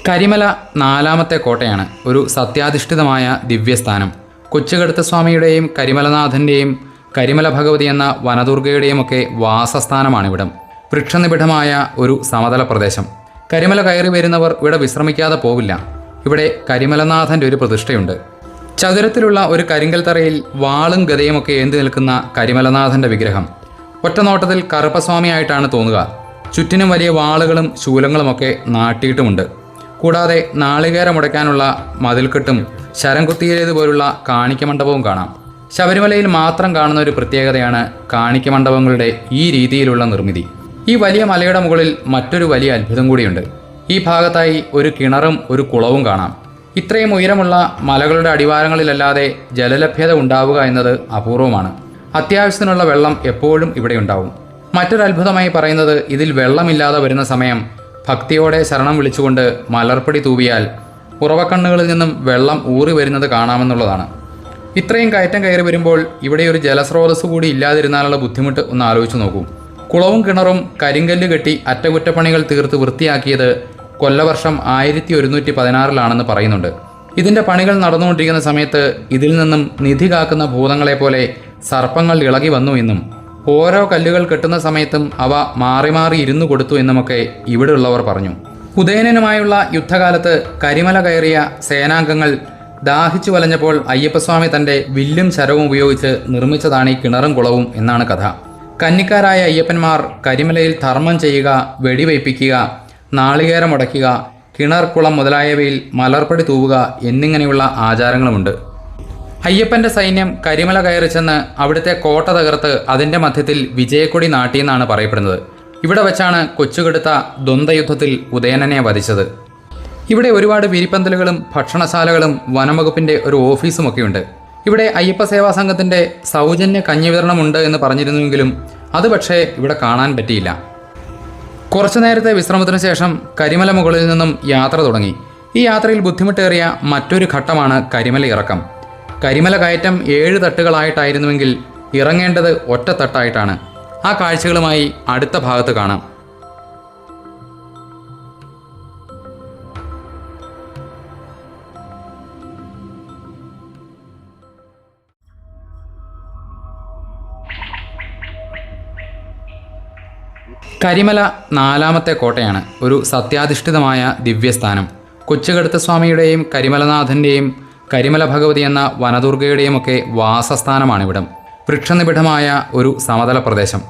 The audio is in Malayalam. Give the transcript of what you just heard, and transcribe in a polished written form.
കരിമല നാലാമത്തെ കോട്ടയാണ്. ഒരു സത്യാധിഷ്ഠിതമായ ദിവ്യസ്ഥാനം. കൊച്ചുകടുത്തസ്വാമിയുടെയും കരിമലനാഥൻ്റെയും കരിമല ഭഗവതി എന്ന വനദുർഗയുടെയും ഒക്കെ വാസസ്ഥാനമാണിവിടം. വൃക്ഷനിബിഡമായ ഒരു സമതല പ്രദേശം. കരിമല കയറി വരുന്നവർ ഇവിടെ വിശ്രമിക്കാതെ പോവില്ല. ഇവിടെ കരിമലനാഥൻ്റെ ഒരു പ്രതിഷ്ഠയുണ്ട്. ചതുരത്തിലുള്ള ഒരു കരിങ്കൽ തറയിൽ വാളും ഗദയുമൊക്കെ ഏന്തി നിൽക്കുന്ന കരിമലനാഥൻ്റെ വിഗ്രഹം ഒറ്റനോട്ടത്തിൽ കറുപ്പസ്വാമിയായിട്ടാണ് തോന്നുക. ചുറ്റിനും വലിയ വാളുകളും ശൂലങ്ങളുമൊക്കെ നാട്ടിയിട്ടുമുണ്ട്. കൂടാതെ നാളികേരമുടയ്ക്കാനുള്ള മതിൽക്കെട്ടും ശരം കുത്തിയതുപോലുള്ള കാണിക്കമണ്ഡപവും കാണാം. ശബരിമലയിൽ മാത്രം കാണുന്ന ഒരു പ്രത്യേകതയാണ് കാണിക്കമണ്ഡപങ്ങളുടെ ഈ രീതിയിലുള്ള നിർമ്മിതി. ഈ വലിയ മലയുടെ മുകളിൽ മറ്റൊരു വലിയ അത്ഭുതം കൂടിയുണ്ട്. ഈ ഭാഗത്തായി ഒരു കിണറും ഒരു കുളവും കാണാം. ഇത്രയും ഉയരമുള്ള മലകളുടെ അടിവാരങ്ങളിലല്ലാതെ ജലലഭ്യത ഉണ്ടാവുക എന്നത് അപൂർവമാണ്. അത്യാവശ്യത്തിനുള്ള വെള്ളം എപ്പോഴും ഇവിടെ ഉണ്ടാവും. മറ്റൊരു അത്ഭുതമായി പറയുന്നത് ഇതിൽ വെള്ളമില്ലാതെ വരുന്ന സമയം ഭക്തിയോടെ ശരണം വിളിച്ചുകൊണ്ട് മലർപ്പൊടി തൂവിയാൽ ഉറവക്കണ്ണുകളിൽ നിന്നും വെള്ളം ഊറി വരുന്നത് കാണാമെന്നുള്ളതാണ്. ഇത്രയും കയറ്റം കയറി വരുമ്പോൾ ഇവിടെ ഒരു ജലസ്രോതസ് കൂടി ഇല്ലാതിരുന്നാലുള്ള ബുദ്ധിമുട്ട് ഒന്ന് ആലോചിച്ച് നോക്കൂ. കുളവും കിണറും കരിങ്കല്ല് കെട്ടി അറ്റകുറ്റപ്പണികൾ തീർത്ത് വൃത്തിയാക്കിയത് കൊല്ലവർഷം 1116 പറയുന്നുണ്ട്. ഇതിൻ്റെ പണികൾ നടന്നുകൊണ്ടിരിക്കുന്ന സമയത്ത് ഇതിൽ നിന്നും നിധി കാക്കുന്ന ഭൂതങ്ങളെപ്പോലെ സർപ്പങ്ങൾ ഇളകി വന്നു എന്നും ഓരോ കല്ലുകൾ കെട്ടുന്ന സമയത്തും അവ മാറി മാറി ഇരുന്നു കൊടുത്തു എന്നുമൊക്കെ ഇവിടെയുള്ളവർ പറഞ്ഞു. ഉദയനനുമായുള്ള യുദ്ധകാലത്ത് കരിമല കയറിയ സേനാംഗങ്ങൾ ദാഹിച്ചു വലഞ്ഞപ്പോൾ അയ്യപ്പസ്വാമി തൻ്റെ വില്ലും ശരവും ഉപയോഗിച്ച് നിർമ്മിച്ചതാണ് ഈ കിണറും കുളവും എന്നാണ് കഥ. കന്നിക്കാരായ അയ്യപ്പന്മാർ കരിമലയിൽ ധർമ്മം ചെയ്യുക, വെടിവയ്പ്പിക്കുക, നാളികേരമുടയ്ക്കുക, കിണർ കുളം മുതലായവയിൽ മലർപ്പടി തൂവുക എന്നിങ്ങനെയുള്ള ആചാരങ്ങളുമുണ്ട്. അയ്യപ്പൻ്റെ സൈന്യം കരിമല കയറി ചെന്ന് അവിടുത്തെ കോട്ട തകർത്ത് അതിൻ്റെ മധ്യത്തിൽ വിജയക്കൊടി നാട്ടിയെന്നാണ് പറയപ്പെടുന്നത്. ഇവിടെ വെച്ചാണ് കൊച്ചുകടുത്ത ദ്വന്ദ്വയുദ്ധത്തിൽ ഉദയനനെ വധിച്ചത്. ഇവിടെ ഒരുപാട് വിരിപ്പന്തലുകളും ഭക്ഷണശാലകളും വനംവകുപ്പിൻ്റെ ഒരു ഓഫീസുമൊക്കെയുണ്ട്. ഇവിടെ അയ്യപ്പ സേവാ സംഘത്തിൻ്റെ സൗജന്യ കഞ്ഞി വിതരണമുണ്ട് എന്ന് പറഞ്ഞിരുന്നുവെങ്കിലും അത് പക്ഷേ ഇവിടെ കാണാൻ പറ്റിയില്ല. കുറച്ചു നേരത്തെ വിശ്രമത്തിന് ശേഷം കരിമല മുകളിൽ നിന്നും യാത്ര തുടങ്ങി. ഈ യാത്രയിൽ ബുദ്ധിമുട്ടേറിയ മറ്റൊരു ഘട്ടമാണ് കരിമല ഇറക്കം. കരിമല കയറ്റം 7 തട്ടുകളായിട്ടായിരുന്നുവെങ്കിൽ ഇറങ്ങേണ്ടത് ഒറ്റ തട്ടായിട്ടാണ്. ആ കാഴ്ചകളുമായി അടുത്ത ഭാഗത്ത് കാണാം. കരിമല നാലാമത്തെ കോട്ടയാണ്. ഒരു സത്യാധിഷ്ഠിതമായ ദിവ്യസ്ഥാനം. കൊച്ചുകടുത്തസ്വാമിയുടെയും കരിമലനാഥൻ്റെയും കരിമല ഭഗവതി എന്ന വനദുർഗയുടെയും ഒക്കെ വാസസ്ഥാനമാണിവിടം. വൃക്ഷനിബിഡമായ ഒരു സമതല പ്രദേശം.